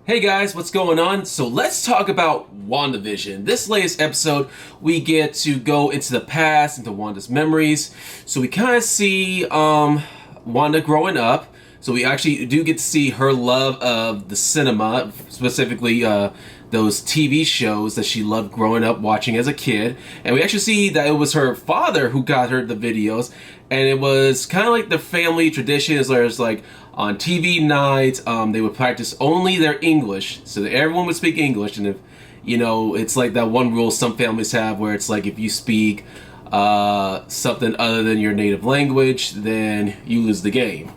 Hey guys, what's going on? So let's talk about WandaVision. This latest episode, we get to go into the past, into Wanda's memories. So we kind of see Wanda growing up. So we actually do get to see her love of the cinema, specifically those TV shows that she loved growing up watching as a kid. And we actually see that it was her father who got her the videos. And it was kind of like the family tradition, as there's like on TV nights, they would practice only their English, so that everyone would speak English. And if, it's like that one rule some families have where it's like if you speak something other than your native language, then you lose the game.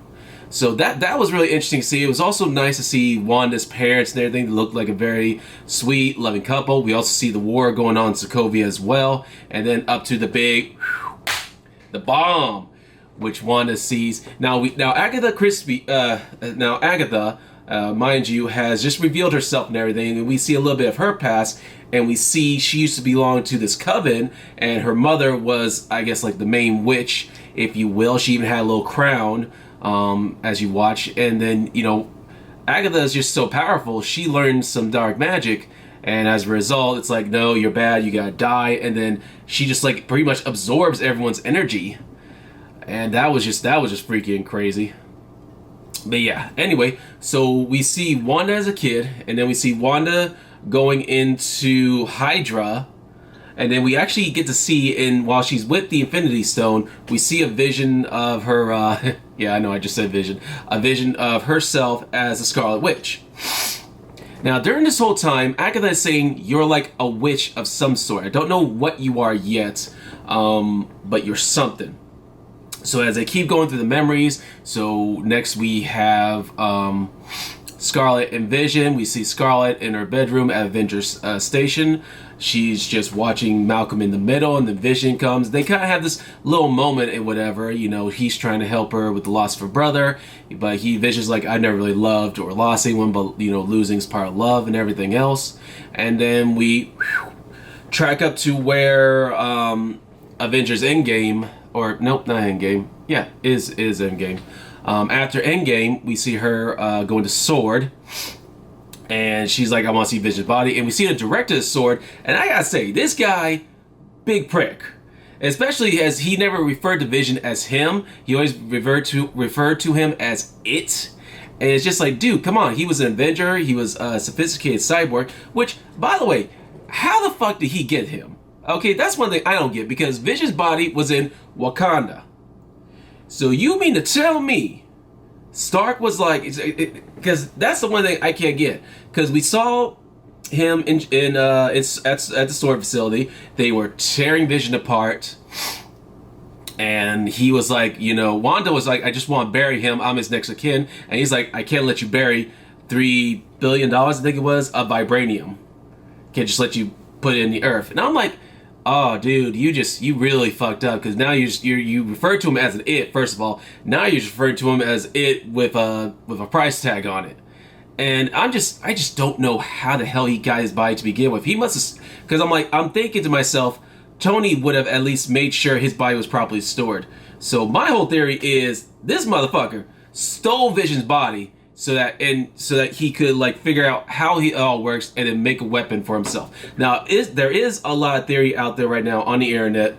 So that was really interesting to see. It was also nice to see Wanda's parents and everything. They looked like a very sweet, loving couple. We also see the war going on in Sokovia as well. And then up to the big, the bomb, which Wanda sees. Now Agatha, mind you, has just revealed herself and everything, and we see a little bit of her past, and we see she used to belong to this coven, and her mother was, I guess, like the main witch, if you will. She even had a little crown, as you watch, and then, Agatha is just so powerful, she learns some dark magic, and as a result, it's like, no, you're bad, you gotta die, and then she just like pretty much absorbs everyone's energy. And that was just freaking crazy. But yeah, anyway, so we see Wanda as a kid, and then we see Wanda going into Hydra, and then we actually get to see, while she's with the Infinity Stone, we see a vision of her, yeah, I know I just said vision, a vision of herself as a Scarlet Witch. Now, during this whole time, Agatha is saying, you're like a witch of some sort. I don't know what you are yet, but you're something. So as I keep going through the memories, so next we have Scarlet and Vision. We see Scarlet in her bedroom at Avengers Station. She's just watching Malcolm in the Middle, and then Vision comes. They kind of have this little moment and whatever. He's trying to help her with the loss of her brother, but Vision's like, I never really loved or lost anyone, but losing's part of love and everything else. And then we track up to where Avengers Endgame. Or nope, not Endgame. Yeah, is Endgame. After Endgame, we see her go into Sword, and she's like, I want to see Vision's body, and we see the director of Sword, and I gotta say, this guy, big prick. Especially as he never referred to Vision as him, he always referred to him as it. And it's just like, dude, come on, he was an Avenger, he was a sophisticated cyborg, which, by the way, how the fuck did he get him? Okay, that's one thing I don't get, because Vision's body was in Wakanda. So you mean to tell me Stark was like, because that's the one thing I can't get, because we saw him at the Sword facility. They were tearing Vision apart, and he was like, Wanda was like, I just want to bury him, I'm his next of kin, and he's like, I can't let you bury $3 billion, I think it was, of vibranium. Can't just let you put it in the earth. And I'm like, oh, dude, you really fucked up, because now you refer to him as an it. First of all, now you're just referring to him as it with a price tag on it, and I just don't know how the hell he got his body to begin with. He must have, because I'm thinking to myself, Tony would have at least made sure his body was properly stored. So my whole theory is this motherfucker stole Vision's body so that he could like figure out how it all works and then make a weapon for himself. Now, there is a lot of theory out there right now on the internet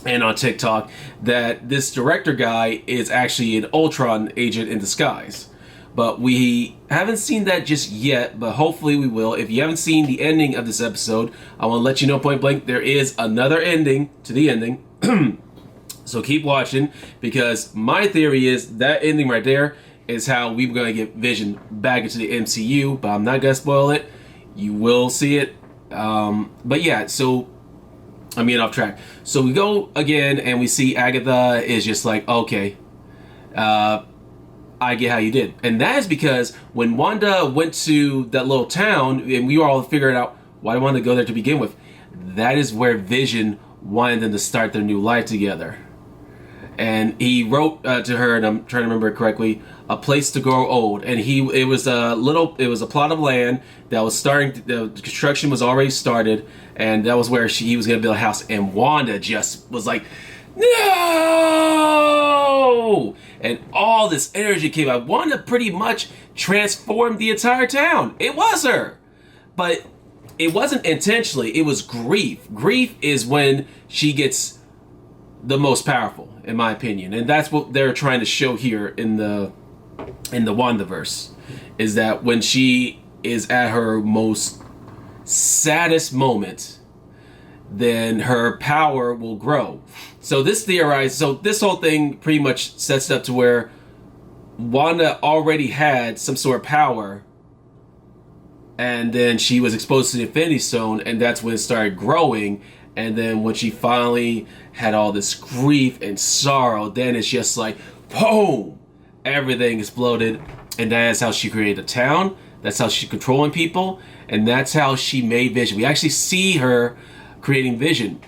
and on TikTok that this director guy is actually an Ultron agent in disguise. But we haven't seen that just yet, but hopefully we will. If you haven't seen the ending of this episode, I want to let you know point blank, there is another ending to the ending. So keep watching, because my theory is that ending right there is how we're going to get Vision back into the MCU, but I'm not going to spoil it. You will see it. But yeah, so I'm getting off track. So we go again, and we see Agatha is just like, okay, I get how you did. And that is because when Wanda went to that little town, and we were all figuring out why they wanted to go there to begin with, that is where Vision wanted them to start their new life together. And he wrote to her, and I'm trying to remember it correctly, a place to grow old. And it was a plot of land that was starting, the construction was already started, and that was where he was going to build a house. And Wanda just was like, no! and all this energy came out. Wanda pretty much transformed the entire town. It was her. But it wasn't intentionally. It was grief. Grief is when she gets the most powerful, in my opinion. And that's what they're trying to show here in the WandaVerse. Is that when she is at her most saddest moment, then her power will grow. So this whole thing pretty much sets it up to where Wanda already had some sort of power, and then she was exposed to the Infinity Stone, and that's when it started growing. And then when she finally had all this grief and sorrow, then it's just like, boom, everything exploded. And that's how she created a town. That's how she's controlling people. And that's how she made Vision. We actually see her creating Vision.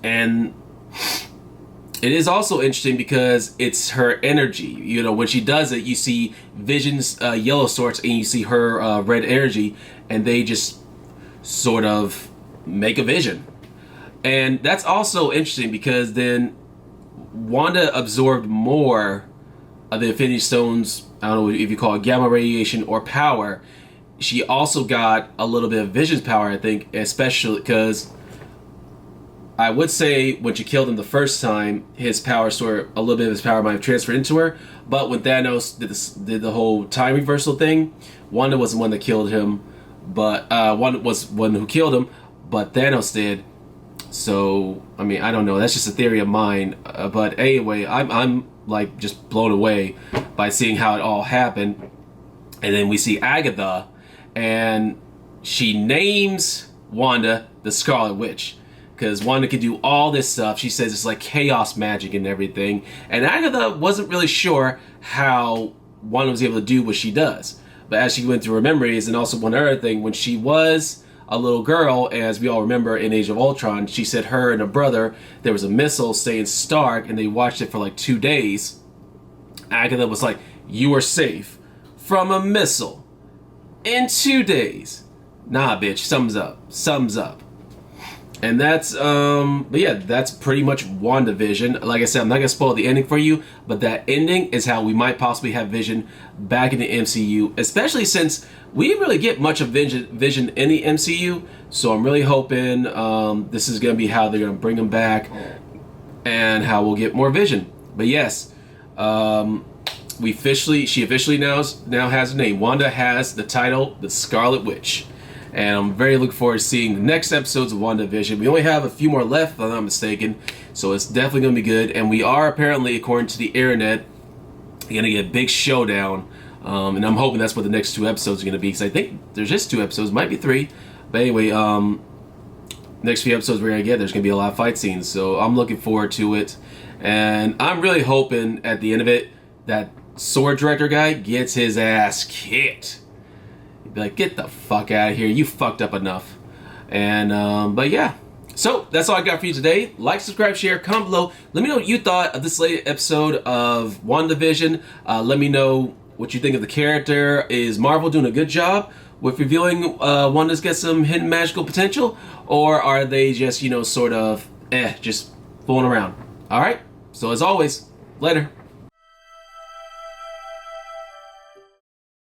And it is also interesting because it's her energy. You know, when she does it, you see Vision's yellow swords and you see her red energy, and they just sort of make a Vision. And that's also interesting because then Wanda absorbed more of the Infinity Stones, I don't know if you call it gamma radiation or power. She also got a little bit of Vision's power, I think, especially because I would say when she killed him the first time, his power a little bit of his power might have transferred into her. But when Thanos did the whole time reversal thing, Wanda wasn't the one that killed him, but Wanda was one who killed him, but Thanos did. So I mean, I don't know. That's just a theory of mine. But anyway, I'm like just blown away by seeing how it all happened. And then we see Agatha, and she names Wanda the Scarlet Witch. Because Wanda can do all this stuff. She says it's like chaos magic and everything. And Agatha wasn't really sure how Wanda was able to do what she does. But as she went through her memories, and also one other thing, when she was a little girl, as we all remember in Age of Ultron, she said her and her brother, there was a missile staying Stark, and they watched it for like 2 days. Agatha was like, you are safe from a missile in 2 days. Nah, bitch, sums up. And that's, but yeah, that's pretty much WandaVision. Like I said, I'm not going to spoil the ending for you, but that ending is how we might possibly have Vision back in the MCU, especially since we didn't really get much of Vision in the MCU, so I'm really hoping this is going to be how they're going to bring him back and how we'll get more Vision. But yes, she officially now has a name. Wanda has the title, the Scarlet Witch. And I'm very looking forward to seeing the next episodes of WandaVision. We only have a few more left, if I'm not mistaken. So it's definitely going to be good. And we are apparently, according to the internet, going to get a big showdown. And I'm hoping that's what the next 2 episodes are going to be. Because I think there's just 2 episodes. Might be 3. But anyway, next few episodes we're going to get, there's going to be a lot of fight scenes. So I'm looking forward to it. And I'm really hoping at the end of it, that sword director guy gets his ass kicked. Be like, get the fuck out of here, you fucked up enough. And but yeah, so that's all I got for you today. Like, subscribe, share, comment below. Let me know what you thought of this latest episode of WandaVision. Let me know what you think of the character. Is Marvel doing a good job with revealing Wanda's got some hidden magical potential, or are they just, you know, sort of just fooling around? All right, so as always, later.